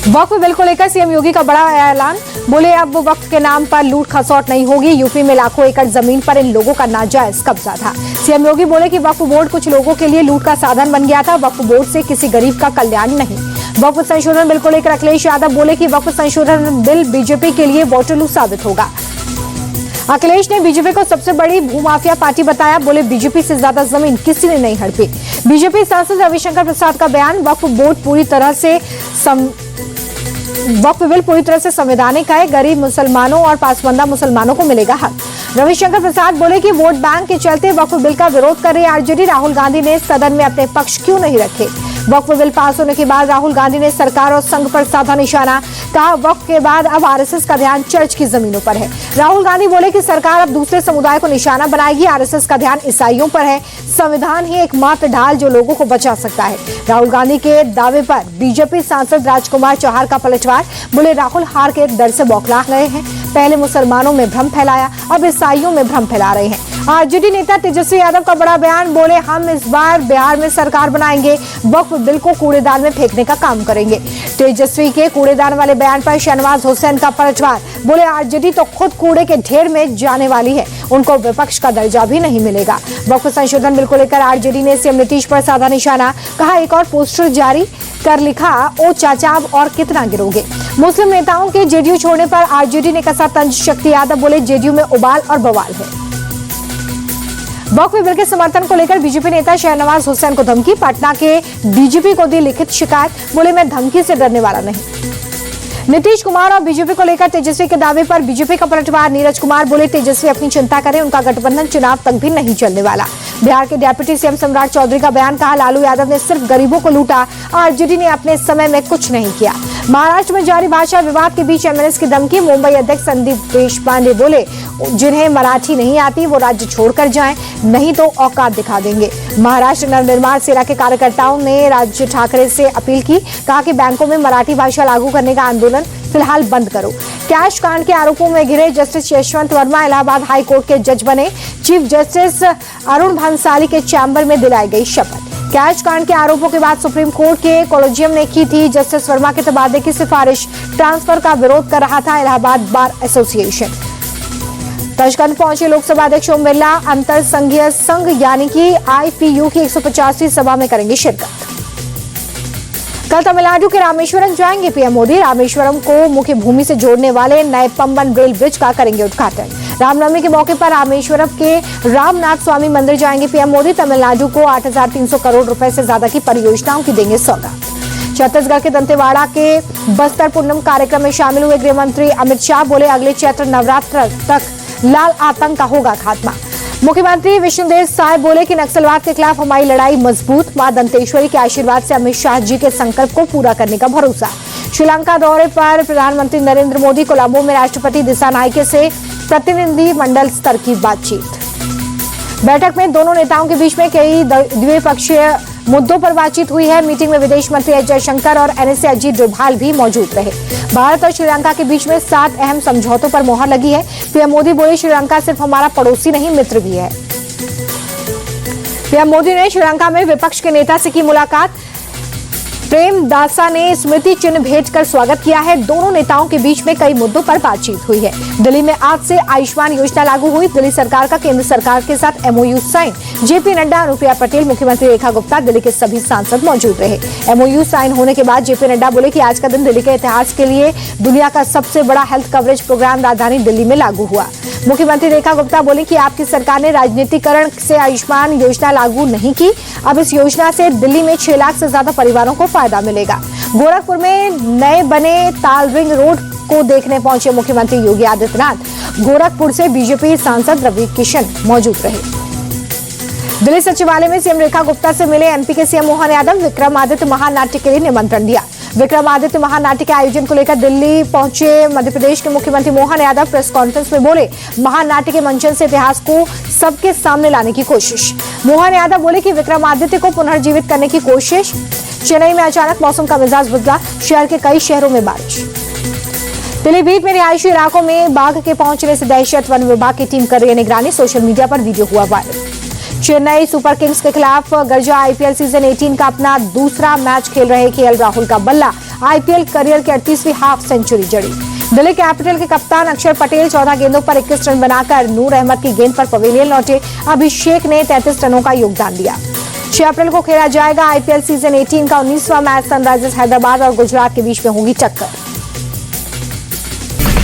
वक्फ bill को लेकर CM योगी का बड़ा ऐलान। बोले अब वक्फ के नाम पर लूट खसौट नहीं होगी। यूपी में लाखों एकड़ जमीन पर इन लोगों का नाजायज कब्जा था। सीएम योगी बोले कि वक्फ बोर्ड कुछ लोगों के लिए लूट का साधन बन गया था। वक्फ बोर्ड से किसी गरीब का कल्याण नहीं। वक्फ संशोधन बिल को लेकर अखिलेश यादव बोले कि वक्फ संशोधन बिल बीजेपी के लिए वोटरलू साबित होगा। अखिलेश ने बीजेपी को सबसे बड़ी भूमाफिया पार्टी बताया। बोले बीजेपी से ज्यादा जमीन किसी ने नहीं हड़पी। बीजेपी सांसद रविशंकर प्रसाद का बयान। वक्फ बिल पूरी तरह से संवैधानिक है। गरीब मुसलमानों और पासबंदा मुसलमानों को मिलेगा हक। रविशंकर प्रसाद बोले कि वोट बैंक के चलते वक्फ बिल का विरोध कर रही आरजेडी। राहुल गांधी ने सदन में अपने पक्ष क्यों नहीं रखे। वक्फ बिल पास होने के बाद राहुल गांधी ने सरकार और संघ पर साधा निशाना। कहा वक्फ के बाद अब आरएसएस का ध्यान चर्च की जमीनों पर है। राहुल गांधी बोले कि सरकार अब दूसरे समुदाय को निशाना बनाएगी। आरएसएस का ध्यान ईसाइयों पर है। संविधान ही एकमात्र ढाल जो लोगों को बचा सकता है। राहुल गांधी के दावे पर बीजेपी सांसद राजकुमार चौहान का पलटवार। बोले राहुल हार के डर से बौखला गए हैं। पहले मुसलमानों में भ्रम फैलाया, अब ईसाइयों में भ्रम फैला रहे हैं। आरजेडी नेता तेजस्वी यादव का बड़ा बयान। बोले हम इस बार बिहार में सरकार बनाएंगे। वक्फ बिल को कूड़ेदान में फेंकने का काम करेंगे। तेजस्वी के कूड़ेदान वाले बयान पर शहनवाज हुसैन का पलटवार। बोले आरजेडी तो खुद कूड़े के ढेर में जाने वाली है। उनको विपक्ष का दर्जा भी नहीं मिलेगा। वक्फ संशोधन बिल को लेकर आरजेडी ने सीएम नीतीश पर साधा निशाना। कहा एक और पोस्टर जारी कर लिखा, ओ चाचा अब और कितना गिरोगे। मुस्लिम नेताओं के जेडीयू छोड़ने पर आरजेडी ने कसा तंज। शक्ति यादव बोले जेडीयू में उबाल और बवाल है। वक्फ बिल के समर्थन को लेकर बीजेपी नेता शहनवाज हुसैन को धमकी। पटना के डीजीपी को दी लिखित शिकायत। बोले मैं धमकी से डरने वाला नहीं। नीतीश कुमार और बीजेपी को लेकर तेजस्वी के दावे पर बीजेपी का पलटवार। नीरज कुमार बोले तेजस्वी अपनी चिंता करें, उनका गठबंधन चुनाव तक भी नहीं चलने वाला। बिहार के डिप्टी सीएम सम्राट चौधरी का बयान। कहा लालू यादव ने सिर्फ गरीबों को लूटा, आरजेडी ने अपने समय में कुछ नहीं किया। महाराष्ट्र में जारी भाषा विवाद के बीच एमएनएस की धमकी। मुंबई अध्यक्ष संदीप देशपांडे बोले जिन्हें मराठी नहीं आती वो राज्य छोड़कर जाएं, नहीं तो औकात दिखा देंगे। महाराष्ट्र नवनिर्माण सेना के कार्यकर्ताओं ने राज्य ठाकरे से अपील की। कहा कि बैंकों में मराठी भाषा लागू करने का आंदोलन फिलहाल बंद करो। कैश कांड के आरोपों में घिरे justice Yashwant Verma Allahabad high court के जज बने। चीफ जस्टिस अरुण भंसाली के चैम्बर में दिलाई गई शपथ। कैश कांड के आरोपों के बाद सुप्रीम कोर्ट के कॉलेजियम ने की थी जस्टिस वर्मा के तबादले की सिफारिश। ट्रांसफर का विरोध कर रहा था इलाहाबाद बार एसोसिएशन। तशकंद पहुंचे लोकसभा अध्यक्ष ओम बिरला। अंतर संघीय संघ यानी कि आईपीयू की 150वीं सभा में करेंगे शिरकत। कल तमिलनाडु के रामेश्वरम जाएंगे पीएम मोदी। रामेश्वरम को मुख्य भूमि से जोड़ने वाले नए पंबन रेल ब्रिज का करेंगे उद्घाटन। रामनवमी के मौके पर रामेश्वरम के रामनाथ स्वामी मंदिर जाएंगे पीएम मोदी। तमिलनाडु को 8,300 करोड़ रुपए से ज्यादा की परियोजनाओं की देंगे सौगात। छत्तीसगढ़ के दंतेवाड़ा के बस्तर पूनम कार्यक्रम में शामिल हुए गृह मंत्री अमित शाह। बोले अगले चैत्र नवरात्र तक लाल आतंक का होगा खात्मा। मुख्यमंत्री विष्णुदेव साय बोले कि नक्सलवाद के खिलाफ हमारी लड़ाई मजबूत। मां दंतेश्वरी के आशीर्वाद से अमित शाह जी के संकल्प को पूरा करने का भरोसा। श्रीलंका दौरे पर प्रधानमंत्री नरेंद्र मोदी। कोलंबो में राष्ट्रपति दिसानायके से प्रतिनिधि मंडल स्तर की बातचीत। बैठक में दोनों नेताओं के बीच में कई द्विपक्षीय मुद्दों पर बातचीत हुई है। मीटिंग में विदेश मंत्री एस जयशंकर और एनएसए अजीत डोभाल भी मौजूद रहे। भारत और श्रीलंका के बीच में 7 अहम समझौतों पर मोहर लगी है। पीएम मोदी बोले श्रीलंका सिर्फ हमारा पड़ोसी नहीं मित्र भी है। पीएम मोदी ने श्रीलंका में विपक्ष के नेता से की मुलाकात। प्रेम दासा ने स्मृति चिन्ह भेंट कर स्वागत किया है। दोनों नेताओं के बीच में कई मुद्दों पर बातचीत हुई है। दिल्ली में आज से आयुष्मान योजना लागू हुई। दिल्ली सरकार का केंद्र सरकार के साथ एमओयू साइन। जेपी नड्डा, अनुप्रिया पटेल, मुख्यमंत्री रेखा गुप्ता, दिल्ली के सभी सांसद मौजूद रहे। एमओयू साइन होने के बाद जेपी नड्डा बोले कि आज का दिन दिल्ली के इतिहास के लिए दुनिया का सबसे बड़ा हेल्थ कवरेज प्रोग्राम राजधानी दिल्ली में लागू हुआ। मुख्यमंत्री रेखा गुप्ता बोले कि आपकी सरकार ने राजनीतिकरण से आयुष्मान योजना लागू नहीं की। अब इस योजना से दिल्ली में 6 लाख से ज्यादा परिवारों को फायदा मिलेगा। गोरखपुर में नए बने ताल रिंग रोड को देखने पहुंचे मुख्यमंत्री योगी आदित्यनाथ। गोरखपुर से बीजेपी सांसद रवि किशन मौजूद रहे। दिल्ली सचिवालय में सीएम रेखा गुप्ता से मिले एमपी के सीएम मोहन यादव। विक्रमादित्य महानाट्य के लिए निमंत्रण दिया। विक्रमादित्य महानाट्य के आयोजन को लेकर दिल्ली पहुंचे मध्य प्रदेश के मुख्यमंत्री मोहन यादव प्रेस कॉन्फ्रेंस में बोले महानाट्य के मंचन से इतिहास को सबके सामने लाने की कोशिश। मोहन यादव बोले कि विक्रमादित्य को पुनर्जीवित करने की कोशिश। चेन्नई में अचानक मौसम का मिजाज बदला। शहर के कई शहरों में बारिश। पीलीभीत में रिहायशी इलाकों में बाघ के पहुंचने से दहशत। वन विभाग की टीम कर रही है निगरानी। सोशल मीडिया पर वीडियो हुआ वायरल। चेन्नई सुपर किंग्स के खिलाफ गर्जा आईपीएल सीजन 18 का अपना दूसरा मैच खेल रहे केएल राहुल का बल्ला आईपीएल करियर की 38वीं हाफ सेंचुरी जड़ी। दिल्ली कैपिटल के कप्तान अक्षर पटेल 14 गेंदों पर 21 रन बनाकर नूर अहमद की गेंद पर पवेलियन लौटे। अभिषेक ने 33 रनों का योगदान दिया। 6 अप्रैल को खेला जाएगा आईपीएल सीजन 18 का 19वां मैच। सनराइजर्स हैदराबाद और गुजरात के बीच में होगी टक्कर।